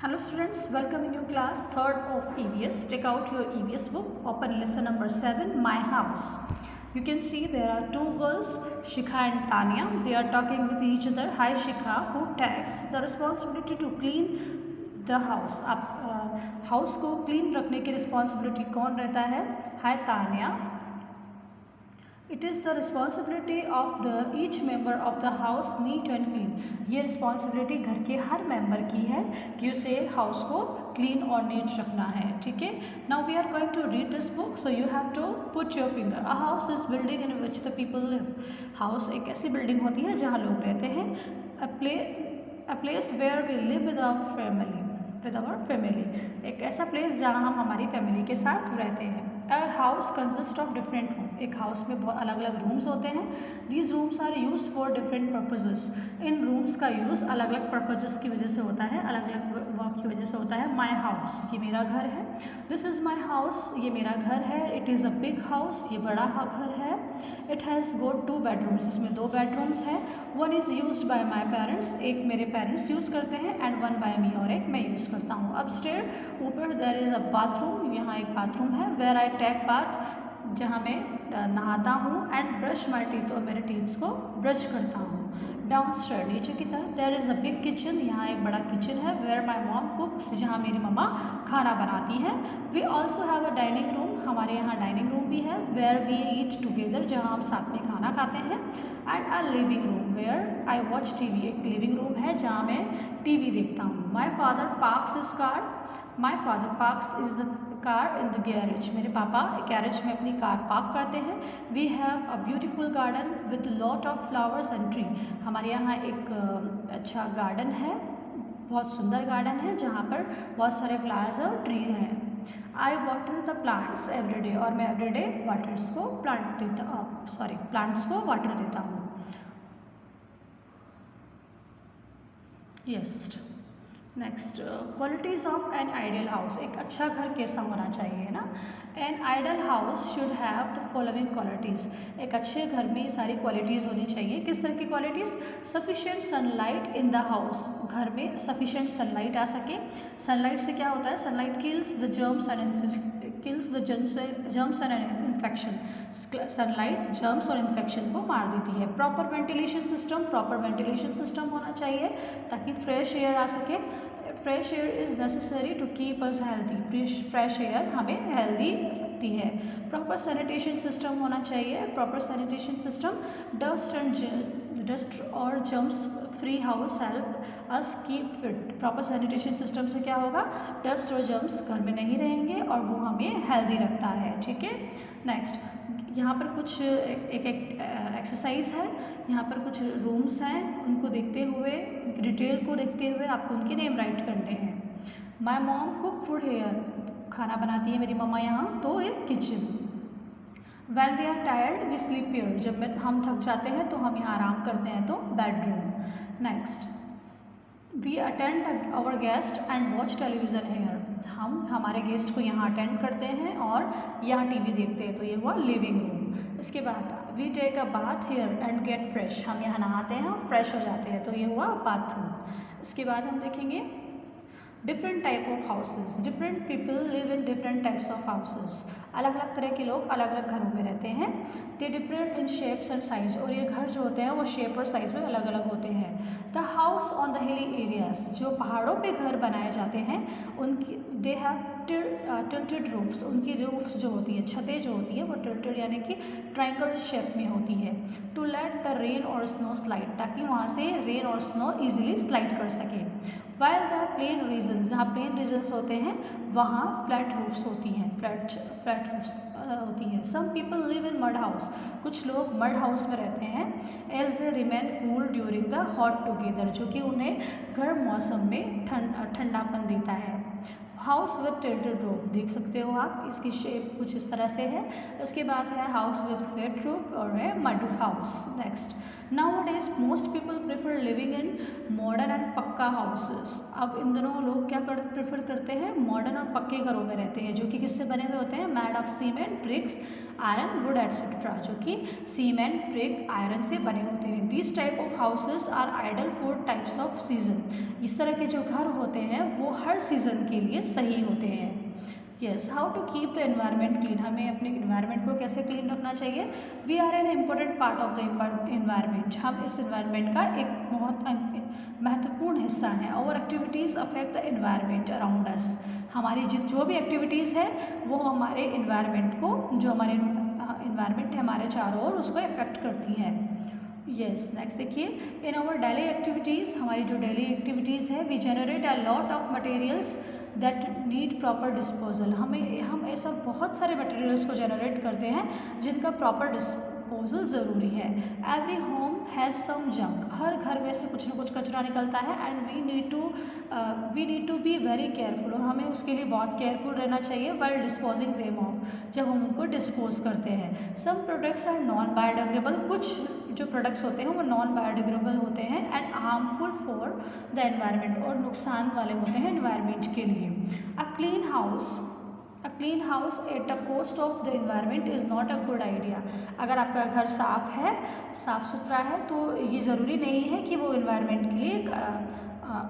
Hello students, welcome in your class 3rd of EVS. Take out your EVS book, open lesson number 7, My House. You can see there are two girls, Shikha and Tanya. They are talking with each other. Hi Shikha, who takes the responsibility to clean the house? आप house को clean रखने की responsibility कौन रहता है? Hi Tanya. It is the responsibility of the each member of the house neat and clean. ये responsibility घर के हर मेंबर की है कि उसे हाउस को क्लीन और नीट रखना है. ठीक है. Now we are going to read this book, so you have to put your finger. A house is building in which the people live. House एक ऐसी बिल्डिंग होती है जहाँ लोग रहते हैं. A place where we live with our family. एक ऐसा प्लेस जहाँ हम हमारी फैमिली के साथ रहते हैं. A house consist of different room. एक हाउस में बहुत अलग अलग रूम्स होते हैं. These rooms are use for different purposes. इन रूम्स का यूज़ अलग अलग पर्पजेस की वजह से होता है, अलग अलग वर्क की वजह से होता है. माई हाउस, ये मेरा घर है. दिस इज़ माई हाउस, ये मेरा घर है. It is a big house, ये बड़ा घर है. इट हैज़ गोट 2 बेडरूम्स, इसमें 2 बेडरूम्स हैं. One is use by my parents, एक मेरे पेरेंट्स यूज़ करते हैं. एंड वन बाय मी, और एक मैं यूज़ करता हूँ. अपस्टेयर ऊपर देयर इज़ अ बाथरूम, यहाँ एक बाथरूम है. वेयर आई टेक बाथ, जहाँ मैं नहाता हूँ. एंड ब्रश माई टीथ, और मेरे टीथ्स को ब्रश करता हूँ. डाउनस्टेयर नीचे की तरफ there is a big kitchen, यहाँ एक बड़ा किचन है. वेयर माई मॉम कुक्स, जहाँ मेरी मम्मा खाना बनाती है. We also have a dining room, हमारे यहाँ डाइनिंग रूम भी है. वेयर वी ईट टुगेदर, जहाँ हम साथ में खाना खाते हैं. And a living room where I watch T V, एक लिविंग रूम है जहाँ मैं टी वी देखता हूँ. My father parks is car, my father parks is the car in the garage, मेरे पापा गैरेज में अपनी कार पार्क करते हैं. We have a beautiful garden with lot of flowers and tree, हमारे यहाँ एक अच्छा गार्डन है, बहुत सुंदर गार्डन है जहाँ पर बहुत सारे फ्लावर्स और ट्री हैं. आई वाटर द प्लांट्स एवरीडे, और मैं एवरीडे प्लांट्स को वाटर देता हूँ. Yes. Next, qualities of an ideal house. एक अच्छा घर कैसा होना चाहिए ना. An ideal house should have the following qualities. एक अच्छे घर में सारी क्वालिटीज़ होनी चाहिए. किस तरह की qualities? Sufficient sunlight in the house, घर में सफिशिएंट सनलाइट आ सके. सनलाइट से क्या होता है? Sunlight kills the germs and infection. Sunlight germs और इन्फेक्शन को मार देती है. Proper ventilation system, proper ventilation system होना चाहिए ताकि फ्रेश एयर आ सके. Fresh air is necessary to keep us healthy. Fresh air हमें हेल्दी रखती है. प्रॉपर सैनिटेशन सिस्टम होना चाहिए. Proper sanitation system. डस्ट और germs free house help us keep fit. Proper sanitation system से क्या होगा? डस्ट और जर्म्स घर में नहीं रहेंगे और वो हमें हेल्दी रखता है. ठीक है. नेक्स्ट, यहाँ पर कुछ एक एक्सरसाइज है. यहाँ पर कुछ रूम्स हैं, उनको देखते हुए, डिटेल को देखते हुए आपको उनके नेम राइट करने हैं. My mom cook food here, खाना बनाती है मेरी मम्मा यहाँ. तो in kitchen. When we are tired we sleep here, जब हम थक जाते हैं तो हम यहाँ आराम करते हैं, तो bedroom. Next, we attend our guest and watch television here, हम हमारे गेस्ट को यहाँ अटेंड करते हैं और यहाँ टीवी देखते हैं, तो ये हुआ लिविंग रूम. इसके बाद we take a bath here and get fresh, हम यहाँ नहाते हैं और फ्रेश हो जाते हैं, तो ये हुआ बाथरूम. इसके बाद हम देखेंगे different type of houses. Different people live in different types of houses, अलग अलग तरह के लोग अलग अलग घरों में रहते हैं. They different in shapes and size, और ये घर जो होते हैं वो शेप और साइज में अलग अलग होते हैं. The house on the hilly areas, जो पहाड़ों पे घर बनाए जाते हैं उनकी दे हैव टिल्टेड रूफ्स, उनकी रूफ्स जो होती है, छतें जो होती है वो टिल्टेड यानी कि ट्रायंगल शेप में होती है. टू लेट द रेन और स्नो स्लाइड, ताकि वहाँ से रेन और स्नो ईजिली स्लाइड कर सके. वाइल द प्लेन रीजन्स, जहाँ प्लेन रीजन्स होते हैं वहाँ फ्लैट रूफ्स होती हैं, फ्लैट रूफ्स होती हैं. Some people live in mud house, कुछ लोग मड हाउस में रहते हैं. As they remain cool during the hot together, जो कि उन्हें गर्म मौसम में ठंडापन देता है. हाउस विथ टिल्टेड रूफ, देख सकते हो आप, इसकी शेप कुछ इस तरह से है. इसके बाद है हाउस विथ फ्लैट रूफ और है mud house. Next, nowadays most people prefer living in modern and पक्का हाउसेस. अब इन दोनों लोग क्या प्रेफर करते हैं? मॉडर्न और पक्के घरों में रहते हैं, जो कि किससे बने हुए होते हैं? Made of cement, bricks, iron, wood etcetera, जो कि सीमेंट, ब्रिक, आयरन से बने होते हैं. This type of houses are ideal for types of season. इस तरह के जो घर होते हैं वो हर सीजन के लिए सही होते हैं। Yes, how to keep the environment clean, हमें अपने एनवायरनमेंट को कैसे क्लीन रखना चाहिए। We are an important part of the environment, हम इस एनवायरनमेंट का एक बहुत महत्वपूर्ण हिस्सा हैं। और activities affect the environment around us, हमारी जो भी एक्टिविटीज़ है वो हमारे एनवायरनमेंट को, जो हमारे एनवायरनमेंट है हमारे चारों ओर, उसको अफेक्ट करती है। यस, नेक्स्ट देखिए, इन आवर डेली एक्टिविटीज़, हमारी जो डेली एक्टिविटीज़ है, we generate a lot of materials that need proper disposal, हम ऐसा बहुत सारे मटेरियल्स को जनरेट करते हैं जिनका प्रॉपर डिस्पोजल ज़रूरी है। Every home has some junk, हर घर में से कुछ ना कुछ कचरा निकलता है। And we need to be very careful, और हमें उसके लिए बहुत केयरफुल रहना चाहिए वाइल डिस्पोजिंग देम ऑफ, जब हम उनको डिस्पोज करते हैं। Some products are non biodegradable, कुछ जो प्रोडक्ट्स होते हैं वो नॉन बायोडिग्रेडेबल होते हैं and harmful for the environment, और नुकसान वाले होते हैं एनवायरनमेंट के लिए। A clean house at the cost of the environment is not a good idea, अगर आपका घर साफ़ सुथरा है तो ये ज़रूरी नहीं है कि वो एनवायरनमेंट के लिए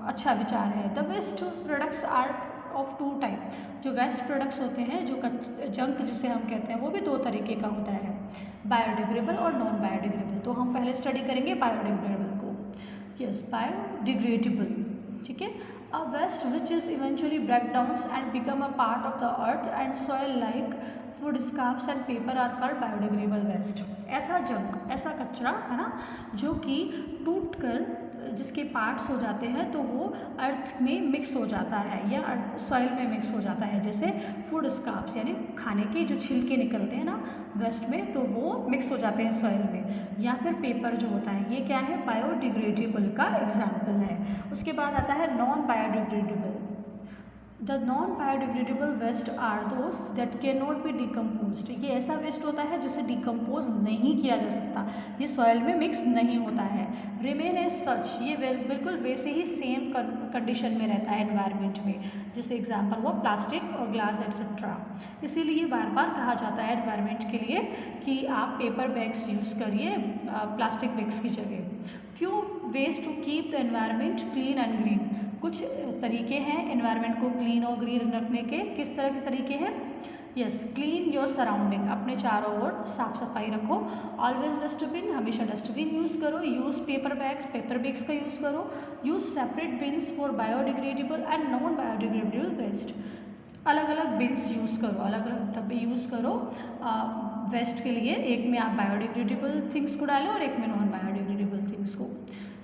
अच्छा विचार है। The waste products are of two type, जो वेस्ट प्रोडक्ट्स होते हैं, जो जंक जिसे हम कहते हैं, वो भी दो तरीके का होता है, बायोडिग्रेडेबल और नॉन बायोडिग्रेडेबल। तो हम पहले स्टडी करेंगे बायोडिग्रेडेबल को। यस, बायोडिग्रेडेबल, ठीक है। A waste which is eventually break downs and become a part of the earth and soil like food scraps and paper are called biodegradable waste. ऐसा junk, ऐसा कचरा है ना, जो कि टूट कर जिसके पार्ट्स हो जाते हैं तो वो अर्थ में मिक्स हो जाता है या सॉइल में मिक्स हो जाता है। जैसे फूड स्क्रैप्स यानी खाने के जो छिलके निकलते हैं ना वेस्ट में, तो वो मिक्स हो जाते हैं सॉइल में। या फिर पेपर जो होता है, ये क्या है, बायोडिग्रेडेबल का एग्जाम्पल है। उसके बाद आता है non biodegradable. The non biodegradable waste are those that can not be decomposed, ये ऐसा वेस्ट होता है जिसे डिकम्पोज नहीं किया जा सकता, ये सॉइल में मिक्स नहीं होता है। रिमेन एज सच, ये बिल्कुल वैसे ही सेम कंडीशन में रहता है एनवायरनमेंट में, जैसे एग्जांपल हुआ प्लास्टिक और ग्लास एक्सेट्रा। इसीलिए बार बार कहा जाता है एनवायरनमेंट के लिए कि आप पेपर बैग्स यूज़ करिए प्लास्टिक बैग्स की जगह। Few ways to keep the environment clean and green, कुछ तरीके हैं एनवायरनमेंट को क्लीन और ग्रीन रखने के। किस तरह के तरीके हैं? यस, क्लीन योर सराउंडिंग, अपने चारों ओर साफ सफाई रखो। ऑलवेज डस्टबिन, हमेशा डस्टबिन यूज़ करो। यूज़ पेपर बैग्स का यूज़ करो। Use separate bins for biodegradable and non biodegradable waste, अलग अलग बिन्स यूज़ करो, अलग अलग डब्बे यूज़ करो वेस्ट के लिए। एक में आप बायोडिग्रेडेबल थिंग्स को डालो और एक में नॉन बायोडिग्रेडेबल थिंग्स को।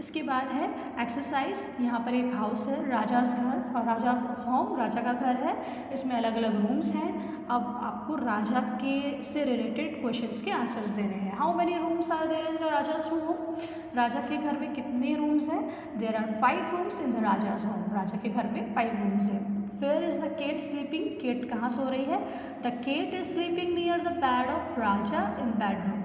इसके बाद है एक्सरसाइज। यहाँ पर एक हाउस है, राजाज घर और राजाज होम, राजा का घर है। इसमें अलग अलग रूम्स हैं। अब आपको राजा के से रिलेटेड क्वेश्चंस के आंसर्स देने हैं। How many rooms are there in the Raja's home, Raja के घर में कितने रूम्स हैं? There are 5 rooms in the Raja's home, Raja के घर में 5 रूम्स हैं। Where is the cat sleeping, cat कहाँ सो रही है? The cat is sleeping near the bed of Raja in bedroom,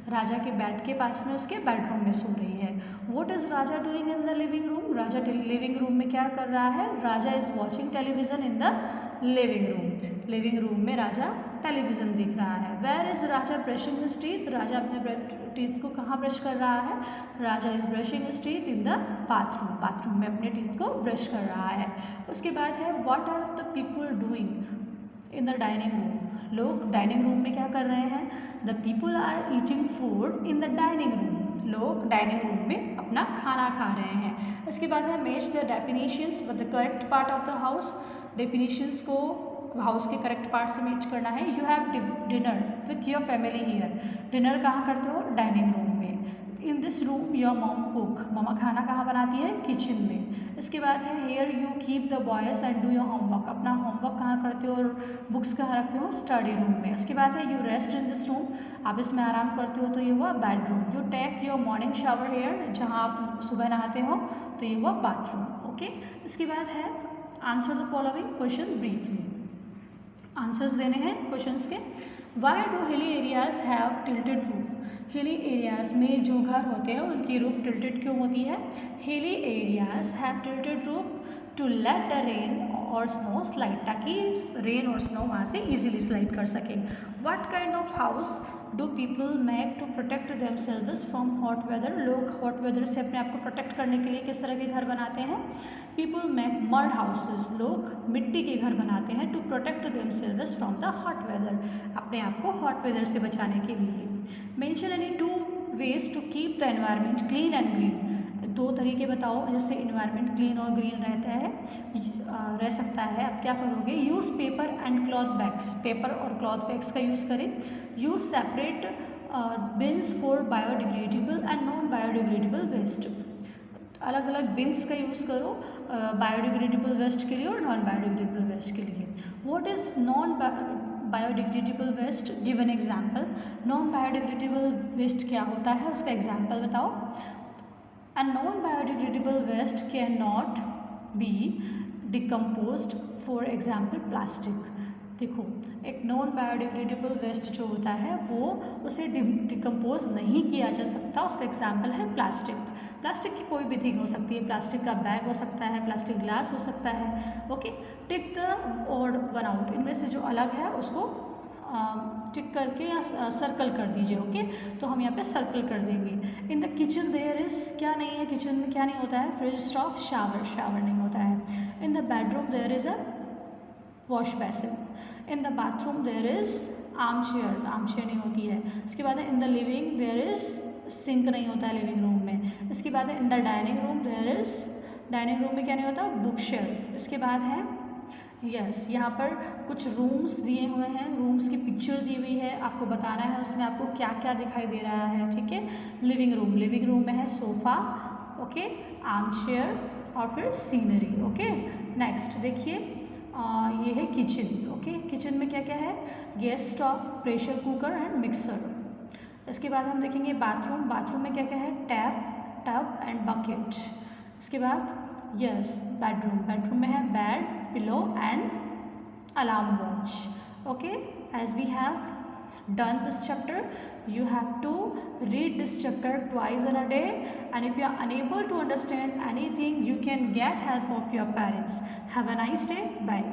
Raja के बेड के पास में उसके बेडरूम में सो रही है। What is Raja doing in the living room, Raja living room में क्या कर रहा है? Raja is watching television in the living room, living room में राजा टेलीविजन देख रहा है। Where is Raja brushing his teeth, Raja अपने टीथ को कहाँ ब्रश कर रहा है? Raja is brushing his teeth in the bathroom, bathroom में अपने टीथ को ब्रश कर रहा है। उसके बाद है what are the people doing in the dining room, लोग डाइनिंग रूम में क्या कर रहे हैं? The people are eating food in the dining room, लोग डाइनिंग रूम में अपना खाना खा रहे हैं। इसके बाद है match the definitions with the correct part of the house, definitions को हाउस के करेक्ट पार्ट से मैच करना है। You have dinner with your family here, dinner कहाँ करते हो? डाइनिंग रूम में। In this room your mom cook, ममा खाना कहाँ बनाती है? किचन में। इसके बाद है here you keep the boys and do your homework, अपना होमवर्क कहाँ करते हो और बुक्स कहाँ रखते हो? स्टडी रूम में। उसके बाद है you rest in this room, आप इसमें आराम करते हो तो ये हुआ bedroom. You take your morning shower here, जहाँ आप सुबह नहाते हो तो ये हुआ बाथरूम। ओके, इसके बाद है answer the following question briefly, answers देने हैं क्वेश्चंस के। वाई डू हिली areas have tilted roof, hilly areas में जो घर होते हैं उनकी रूफ टिल्टेड क्यों होती है? Hilly areas have tilted roof to let the rain और स्नो स्लाइड, ताकि रेन और स्नो वहाँ से इजीली स्लाइड कर सकें। What kind of house do people make to protect themselves from hot weather, लोग हॉट वेदर से अपने आप को प्रोटेक्ट करने के लिए किस तरह के घर बनाते हैं? पीपल मेक मड हाउसेस, लोग मिट्टी के घर बनाते हैं to protect themselves from the hot weather, अपने आप को हॉट वेदर से बचाने के लिए। Mention any 2 ways to keep the environment clean and green, 2 तरीके बताओ जिससे इन्वायरमेंट क्लीन और ग्रीन रहता है, रह सकता है। आप क्या करोगे? Use paper and cloth bags, paper और क्लॉथ बैग्स का यूज़ करें। Use separate bins for biodegradable and non biodegradable waste, अलग अलग बिन्स का यूज़ करो बायोडिग्रेडेबल वेस्ट के लिए और नॉन बायोडिग्रेडेबल वेस्ट के लिए। What is non biodegradable waste? Give an example. Non biodegradable waste क्या होता है, उसका एग्जाम्पल बताओ। A non-biodegradable waste cannot be decomposed, for example plastic। देखो, एक नॉन बायोडिग्रेडेबल वेस्ट जो होता है वो उसे डिकम्पोज नहीं किया जा सकता, उसका एग्जाम्पल है प्लास्टिक। प्लास्टिक की कोई भी थिंग हो सकती है, प्लास्टिक का बैग हो सकता है, प्लास्टिक ग्लास हो सकता है। Okay, tick the odd one out, इनमें से जो अलग है उसको टिक करके या सर्कल कर दीजिए। ओके, तो हम यहाँ पे सर्कल कर देंगे। In the kitchen there is, क्या नहीं है किचन में, क्या नहीं होता है? फ्रिज, स्टॉव, शावर, शावर नहीं होता है। In the bedroom there is a wash basin. In the bathroom there is arm chair, arm chair नहीं होती है। इसके बाद in the living there is, sink नहीं होता है लिविंग रूम में। इसके बाद in the dining room there is, dining room में क्या नहीं होता? Book shelf. इसके बाद है यहाँ पर कुछ रूम्स दिए हुए हैं, रूम्स की पिक्चर दी हुई है, आपको बताना है उसमें आपको क्या क्या दिखाई दे रहा है। ठीक है, लिविंग रूम, लिविंग रूम में है सोफ़ा, ओके, आर्म चेयर और फिर सीनरी। ओके, नेक्स्ट देखिए, ये है किचन। ओके, किचन में क्या क्या है? Gas stove, pressure cooker and mixer. इसके बाद हम देखेंगे बाथरूम, बाथरूम में क्या क्या है? Tap, tub and bucket. इसके बाद बेडरूम, बेडरूम में है bed, pillow and alarm watch। Okay, as we have done this chapter, you have to read this chapter twice in a day, and if you are unable to understand anything, you can get help of your parents. Have a nice day. Bye.